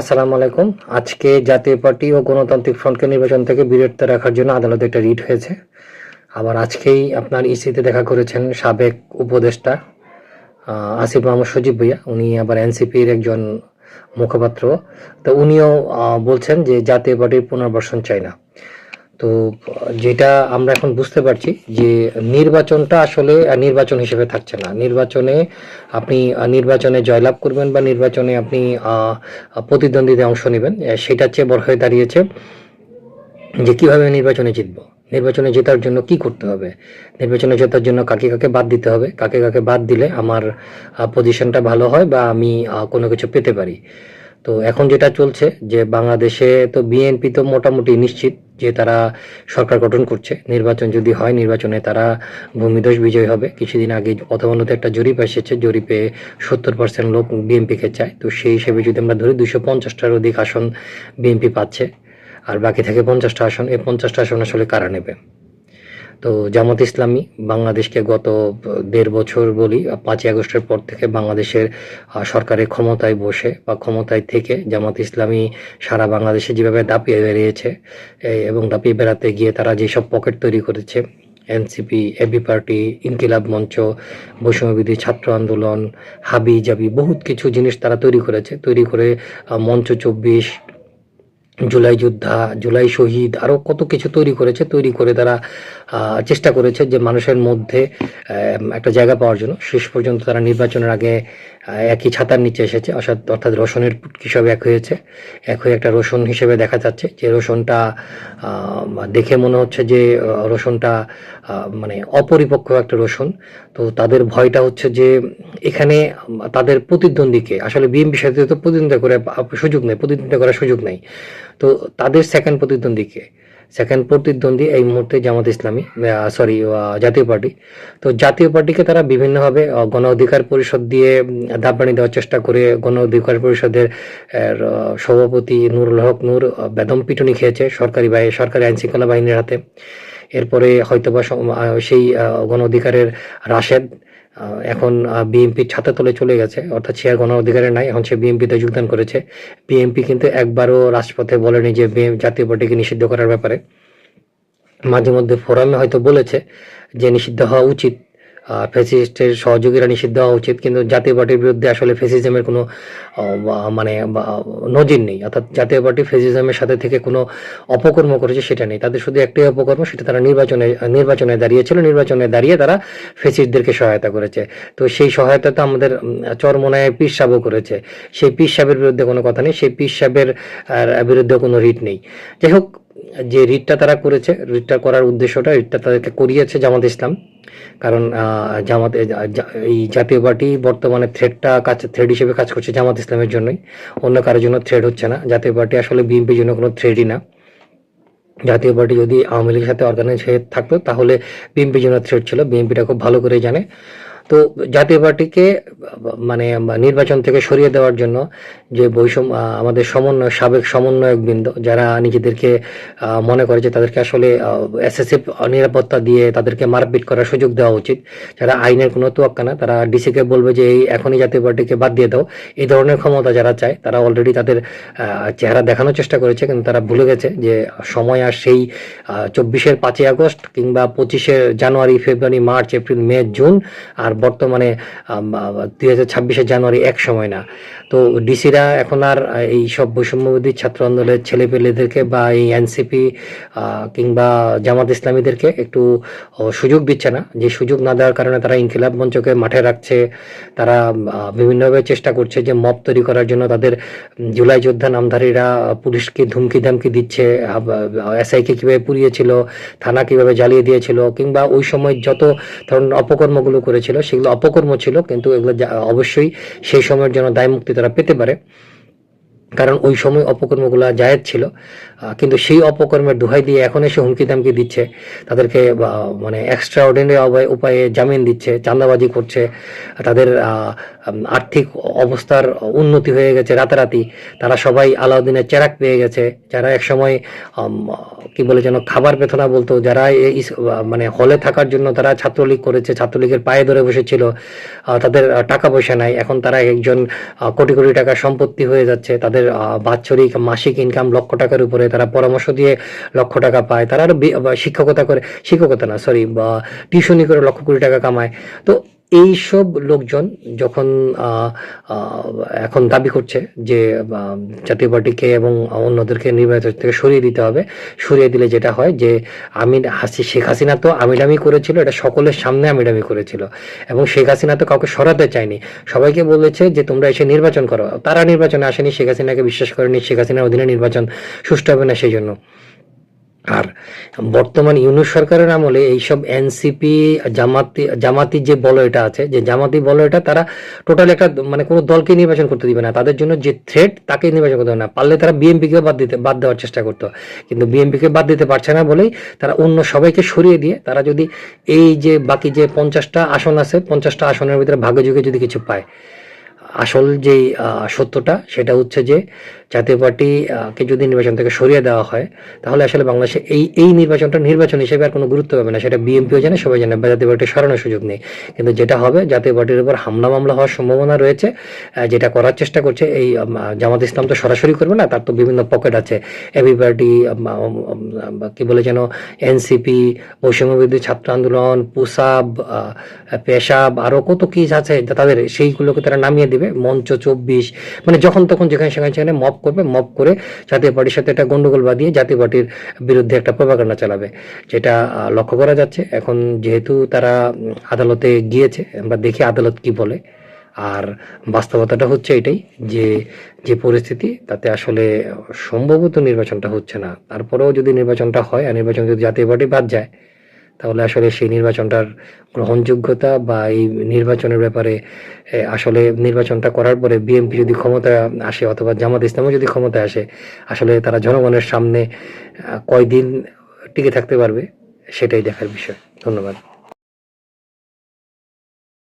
আসসালামু আলাইকুম। আজকে জাতীয় পার্টি ও গণতান্ত্রিক ফ্রন্টকে নির্বাচন থেকে বিরত রাখার জন্য আদালতে একটা রিট হয়েছে। আবার আজকেই আপনার ইসিতে দেখা করেছেন সাবেক উপদেষ্টা আসিফ মাহমুদ সজীব ভুঁইয়া। উনি আবার এনসিপির একজন মুখপাত্র। তো উনিও বলছেন যে জাতীয় পার্টির পুনর্বাসন চাই না। তো যেটা আমরা এখন বুঝতে পারছি যে নির্বাচনটা আসলে নির্বাচন হিসেবে থাকছে না। আপনি নির্বাচনে জয়লাভ করবেন বা নির্বাচনে আপনি প্রতিদ্বন্দ্বিতায় অংশ নেবেন, সেটার চেয়ে বড় হয়ে দাঁড়িয়েছে যে কিভাবে নির্বাচনে জিতবো, নির্বাচনে জেতার জন্য কি করতে হবে, নির্বাচনে জেতার জন্য কাকে কাকে বাদ দিতে হবে, কাকে কাকে বাদ দিলে আমার পজিশনটা ভালো হয় বা আমি কোনো কিছু পেতে পারি। তো এখন যেটা চলছে যে বাংলাদেশে তো বিএনপি তো মোটামুটি নিশ্চিত যে তারা সরকার গঠন করছে। নির্বাচন যদি হয়, নির্বাচনে তারা ভূমিধস বিজয় হবে। কিছুদিন আগে প্রথমত একটা জরিপ এসেছে, জরিপে 70% লোক বিএনপিকে চায়। তো সেই হিসেবে যদি আমরা ধরি 250টার অধিক আসন বিএনপি পাচ্ছে, আর বাকি থাকে 50টা আসন। এই 50টা আসন আসলে কারা নেবে? তো জামাত ইসলামী বাংলাদেশকে গত 1.5 বছর বলি, 5ই আগস্টের পর থেকে বাংলাদেশের সরকারের ক্ষমতায় বসে বা ক্ষমতায় থেকে জামাত ইসলামী সারা বাংলাদেশে যেভাবে দাপিয়ে বেরিয়েছে এবং দাপিয়ে বেড়াতে গিয়ে তারা যেসব পকেট তৈরি করেছে, এনসিপি, এবি পার্টি, ইনকিলাব মঞ্চ, বৈষম্যবিরোধী ছাত্র আন্দোলন, হাবি জাবি বহুত কিছু জিনিস তারা তৈরি করেছে। তৈরি করে মঞ্চ 24, জুলাই যোদ্ধা, জুলাই শহীদ, আরও কত কিছু তৈরি করেছে। তৈরি করে তারা চেষ্টা করেছে যে মানুষের মধ্যে একটা জায়গা পাওয়ার জন্য। শেষ পর্যন্ত তারা নির্বাচনের আগে একই ছাতার নিচে এসেছে, অর্থাৎ রোশনের পুটকি সব এক হয়েছে। এক হয়ে একটা রোশন হিসেবে দেখা যাচ্ছে, যে রোশনটা দেখে মনে হচ্ছে যে রোশনটা মানে অপরিপক্ক একটা রোশন। তো তাদের ভয়টা হচ্ছে যে এখানে তাদের প্রতিদ্বন্দ্বীকে, আসলে বিএনপির সাথে তো প্রতিদ্বন্দ্বিতা করার সুযোগ নেই। তো তাদের সেকেন্ড প্রতিদ্বন্দ্বী এই মুহূর্তে জামাত ইসলামী, জাতীয় পার্টি। তো জাতীয় পার্টিকে তারা বিভিন্নভাবে গণ অধিকার পরিষদ দিয়ে দাবরানি দেওয়ার চেষ্টা করে। গণ অধিকার পরিষদের সভাপতি নুরুল হক নূর বেদম পিটুনি খেয়েছে সরকারি আইন শৃঙ্খলা বাহিনীর হাতে। এরপরে হয়তোবা সেই গণ অধিকারের রাশেদ এখন বিএনপির ছাতাতলে চলে গেছে, অর্থাৎ সে আর গণ অধিকারে নাই, এখন সে বিএনপিতে যোগদান করেছে। বিএনপি কিন্তু একবারও রাজপথে বলেনি যে জাতীয় পার্টিকে নিষিদ্ধ করার ব্যাপারে। মাঝে মধ্যে ফোরামে হয়তো বলেছে যে নিষিদ্ধ হওয়া উচিত, ফ্যাসিস্টের সহযোগীরা নিষিদ্ধ হওয়া উচিত, কিন্তু জাতীয় পার্টির বিরুদ্ধে আসলে ফ্যাসিজমের কোনো মানে নজির নেই। অর্থাৎ জাতীয় পার্টি ফ্যাসিজমের সাথে থেকে কোনো অপকর্ম করেছে সেটা নেই। তাদের শুধু একটাই অপকর্ম, সেটা তারা নির্বাচনে দাঁড়িয়েছিল। নির্বাচনে দাঁড়িয়ে তারা ফ্যাসিস্টদেরকে সহায়তা করেছে। তো সেই সহায়তা তো আমাদের চরমোনায় পীর সাহেবও করেছে। সেই পীর সাহেবের বিরুদ্ধে কোনো কথা নেই, সেই পীর সাহেবের বিরুদ্ধে কোনো রিট নেই। যাই হোক, যে রিটটা তারা করেছে, রিটটা করার উদ্দেশ্যটা, রিটটা তাদেরকে করিয়েছে জামাত ইসলাম। কারণ এই জাতীয় পার্টি বর্তমানে থ্রেড হিসেবে কাজ করছে জামাত ইসলামের জন্যই, অন্য কারোর জন্য থ্রেড হচ্ছে না। জাতীয় পার্টি আসলে বিএনপির জন্য কোনো থ্রেডই না। জাতীয় পার্টি যদি আওয়ামী লীগের সাথে অর্গানাইজ হয়ে থাকতো তাহলে বিএনপির জন্য থ্রেড ছিল, বিএনপিটা খুব ভালো করে জানে। তো জাতীয় পার্টিকে মানে নির্বাচন থেকে সরিয়ে দেওয়ার জন্য যে আমাদের সাবেক সমন্বয়কবৃন্দ যারা নিজেদেরকে মনে করে যে তাদেরকে আসলে এসএসএফ নিরাপত্তা দিয়ে তাদেরকে মারপিট করার সুযোগ দেওয়া উচিত, যারা আইনের কোনো তোয়াক্কা না, তারা ডিসিকে বলবে যে এখনই জাতীয় পার্টিকে বাদ দিয়ে দাও, এই ধরনের ক্ষমতা যারা চায় তারা অলরেডি তাদের চেহারা দেখানোর চেষ্টা করেছে। কিন্তু তারা ভুলে গেছে যে সময় আর সেই 24-এর 5ই আগস্ট কিংবা 25-এর জানুয়ারি, ফেব্রুয়ারি, মার্চ, এপ্রিল, মে, জুন, আর বর্তমানে 2026-এর জানুয়ারি এক সময় না। তো ডিসিরা এখন আর এই সব বৈষম্যবিরোধী ছাত্র আন্দোলনের ছেলেপেলেদেরকে বা এই এনসিপি কিংবা জামাত ইসলামীদেরকে একটু সুযোগ দিচ্ছে না। যে সুযোগ না দেওয়ার কারণে তারা ইনকিলাব মঞ্চকে মাঠে রাখছে। তারা বিভিন্নভাবে চেষ্টা করছে যে মব তৈরি করার জন্য। তাদের জুলাই যোদ্ধা নামধারীরা পুলিশকে ধুমকি ধামকি দিচ্ছে, এসআইকে কিভাবে পুড়িয়েছিল, থানা কিভাবে জ্বালিয়ে দিয়েছিল, কিংবা ওই সময় যত ধরনের অপকর্মগুলো করেছিল সেগুলো অপকর্ম ছিল, কিন্তু এগুলো অবশ্যই সেই সময়ের জন্য দায় মুক্তি তারা পেতে পারে, কারণ ওই সময় অপকর্মগুলো জায়েজ ছিল। কিন্তু সেই অপকর্মের দোহাই দিয়ে এখন এসে হুমকি দামকি দিচ্ছে, তাদেরকে মানে এক্সট্রা অর্ডিনারি উপায়ে জামিন দিচ্ছে, চাঁদাবাজি করছে। তাদের আর্থিক অবস্থার উন্নতি হয়ে গেছে রাতারাতি। তারা সবাই আলাউদ্দিনের চেরাক পেয়ে গেছে। যারা একসময় কি বলে যেন খাবার পেত না বলতো, যারা মানে হলে থাকার জন্য তারা ছাত্রলীগ করেছে, ছাত্রলীগের পায়ে ধরে বসেছিল, তাদের টাকা পয়সা নাই, এখন তারা একজন কোটি কোটি টাকা সম্পত্তি হয়ে যাচ্ছে, তাদের বাৎসরিক মাসিক ইনকাম লক্ষ টাকার উপরে, তারা পরামর্শ দিয়ে লক্ষ টাকা পায়, তারা আরো শিক্ষকতা করে, শিক্ষকতা না সরি, বা টিউশনি করে লক্ষ কোটি টাকা কামায়। তো এইসব লোকজন যখন এখন দাবি করছে যে জাতীয় পার্টিকে এবং অন্যদেরকে নির্বাচন থেকে সরিয়ে দিতে হবে, সরিয়ে দিলে যেটা হয় যে শেখ হাসিনা তো আমিরামি করেছিল, এটা সকলের সামনে আমিরামি করেছিল, এবং শেখ হাসিনা তো কাউকে সরাতে চায়নি, সবাইকে বলেছে যে তোমরা এসে নির্বাচন করো। তারা নির্বাচনে আসেনি, শেখ হাসিনাকে বিশ্বাস করেনি, শেখ হাসিনার অধীনে নির্বাচন সুষ্ঠু হবে না সেই জন্য। আর বর্তমান ইউনূস সরকারের আমলে এইসব এনসিপি জামাতি যে বলয়টা আছে, যে জামাতি বলয়টা, তারা টোটালি একটা মানে কোনো দলকে নির্বাচন করতে দিবে না, তাদের জন্য যে থ্রেট তাকে নির্বাচন করতে হবে না। পারলে তারা বিএনপিকে বাদ দেওয়ার চেষ্টা করতো, কিন্তু বিএনপিকে বাদ দিতে পারছে না বলেই তারা অন্য সবাইকে সরিয়ে দিয়ে, তারা যদি এই যে বাকি যে 50টা আসন আছে, 50টা আসনের ভিতরে ভাগ্যযোগে যদি কিছু পায়, আসল যেই সত্যটা সেটা হচ্ছে যে জাতীয় পার্টি কে যদি নির্বাচন থেকে সরিয়ে দেওয়া হয়, তাহলে আসলে বাংলাদেশে এই নির্বাচনটা নির্বাচন হিসেবে আর কোনো গুরুত্ব পাবে না। সেটা বিএনপিও জানে, সবাই জানে, জাতীয় পার্টি সরানোর সুযোগ নেই। কিন্তু যেটা হবে, জাতীয় পার্টির উপর হামলা মামলা হওয়ার সম্ভাবনা রয়েছে, যেটা করার চেষ্টা করছে এই জামাত ইসলাম। তো সরাসরি করবে না, তার তো বিভিন্ন পকেট আছে, এবি পার্টি, কি বলে যেন, এনসিপি, বৈষম্যবিরোধী ছাত্র আন্দোলন, পুসাব, পেশাব, আরো কত কি আছে তাদের, সেইগুলোকে তারা নামিয়ে দিবে। মঞ্চ 24, মানে যখন তখন যেখানে সেখানে মব করবে, মব করে জাতীয় পার্টির সাথে একটা গন্ডগোল বাঁধিয়ে জাতীয় পার্টির বিরুদ্ধে একটা প্রপাগান্ডা চালাবে, যেটা লক্ষ্য করা যাচ্ছে। এখন যেহেতু তারা আদালতে গিয়েছে, আমরা দেখি আদালত কি বলে। আর বাস্তবতাটা হচ্ছে এটাই যে যে পরিস্থিতি, তাতে আসলে সম্ভবত নির্বাচনটা হচ্ছে না। তারপরেও যদি নির্বাচনটা হয়, আর নির্বাচন যদি জাতীয় পার্টি বাদ যায়, তাহলে আসলে সেই নির্বাচনটার গ্রহণযোগ্যতা বা এই নির্বাচনের ব্যাপারে আসলে নির্বাচনটা করার পরে বিএনপি যদি ক্ষমতায় আসে অথবা জামাত ইসলামও যদি ক্ষমতায় আসে, আসলে তারা জনগণের সামনে কয়দিন টিকে থাকতে পারবে, সেটাই দেখার বিষয়। ধন্যবাদ।